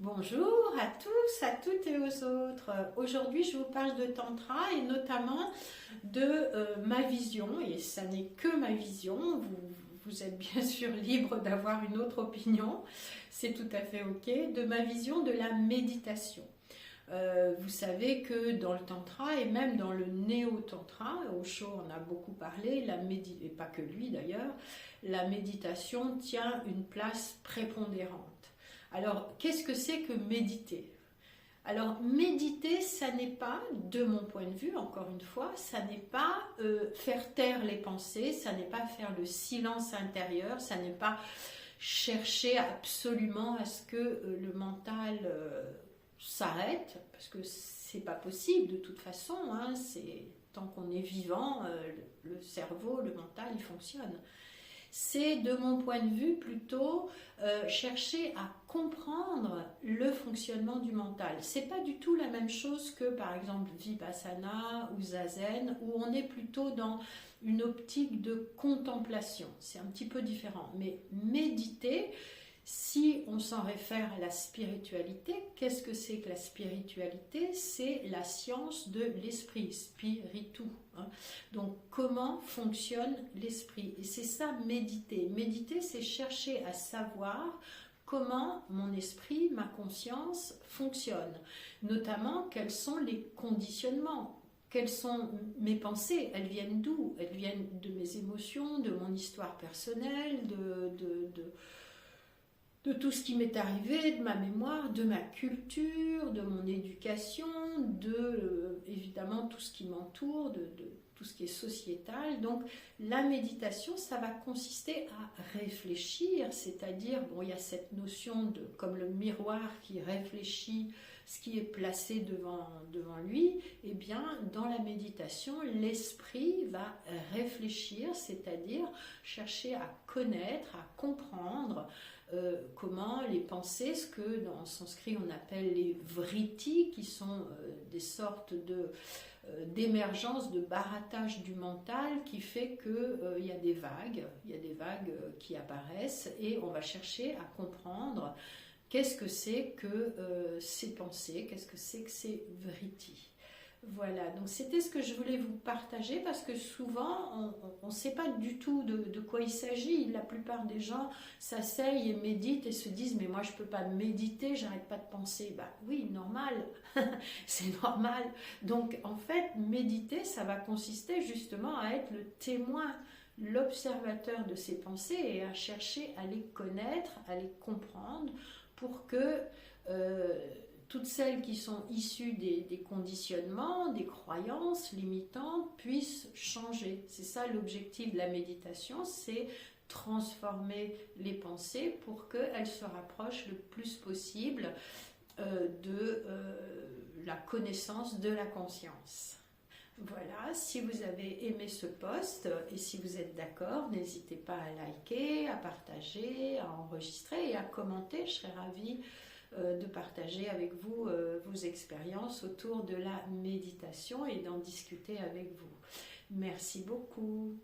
Bonjour à tous, à toutes et aux autres. Aujourd'hui, je vous parle de Tantra et notamment de ma vision, et ça n'est que ma vision. Vous êtes bien sûr libre d'avoir une autre opinion, c'est tout à fait ok, de ma vision de la méditation. Vous savez que dans le Tantra et même dans le Néo-Tantra, Osho en a beaucoup parlé, et pas que lui d'ailleurs, la méditation tient une place prépondérante. Alors, qu'est-ce que c'est que méditer? Alors, méditer, ça n'est pas, de mon point de vue, encore une fois, ça n'est pas faire taire les pensées, ça n'est pas faire le silence intérieur, ça n'est pas chercher absolument à ce que le mental s'arrête, parce que c'est pas possible de toute façon, hein, tant qu'on est vivant, le cerveau, le mental, il fonctionne. C'est de mon point de vue plutôt chercher à comprendre le fonctionnement du mental. C'est pas du tout la même chose que par exemple Vipassana ou Zazen, où on est plutôt dans une optique de contemplation. C'est un petit peu différent. Mais méditer, si on s'en réfère à la spiritualité, qu'est-ce que c'est que la spiritualité? C'est la science de l'esprit, spiritu. Hein. Donc comment fonctionne l'esprit? Et c'est ça méditer. Méditer, c'est chercher à savoir comment mon esprit, ma conscience fonctionne. Notamment, quels sont les conditionnements. Quelles sont mes pensées? Elles viennent d'où? Elles viennent de mes émotions, de mon histoire personnelle, de tout ce qui m'est arrivé, de ma mémoire, de ma culture, de mon éducation, évidemment tout ce qui m'entoure, de tout ce qui est sociétal. Donc la méditation, ça va consister à réfléchir, c'est-à-dire, bon, il y a cette notion comme le miroir qui réfléchit ce qui est placé devant lui, et bien dans la méditation, l'esprit va réfléchir, c'est-à-dire chercher à connaître, à comprendre comment les pensées, ce que dans le sanskrit on appelle les vrittis, qui sont des sortes d'émergence, de barattage du mental, qui fait qu'il y a des vagues, qui apparaissent, et on va chercher à comprendre qu'est-ce que c'est que ces pensées, qu'est-ce que c'est que ces vrittis. Voilà, donc c'était ce que je voulais vous partager, parce que souvent on ne sait pas du tout de quoi il s'agit. La plupart des gens s'asseyent et méditent et se disent mais moi je ne peux pas méditer, j'arrête pas de penser. Bah oui, normal, c'est normal. Donc en fait méditer, ça va consister justement à être le témoin, l'observateur de ces pensées, et à chercher à les connaître, à les comprendre, pour que toutes celles qui sont issues des conditionnements, des croyances limitantes puissent changer. C'est ça l'objectif de la méditation, c'est transformer les pensées pour qu'elles se rapprochent le plus possible de la connaissance de la conscience. Voilà, si vous avez aimé ce post et si vous êtes d'accord, n'hésitez pas à liker, à partager, à enregistrer et à commenter. Je serais ravie de partager avec vous vos expériences autour de la méditation et d'en discuter avec vous. Merci beaucoup.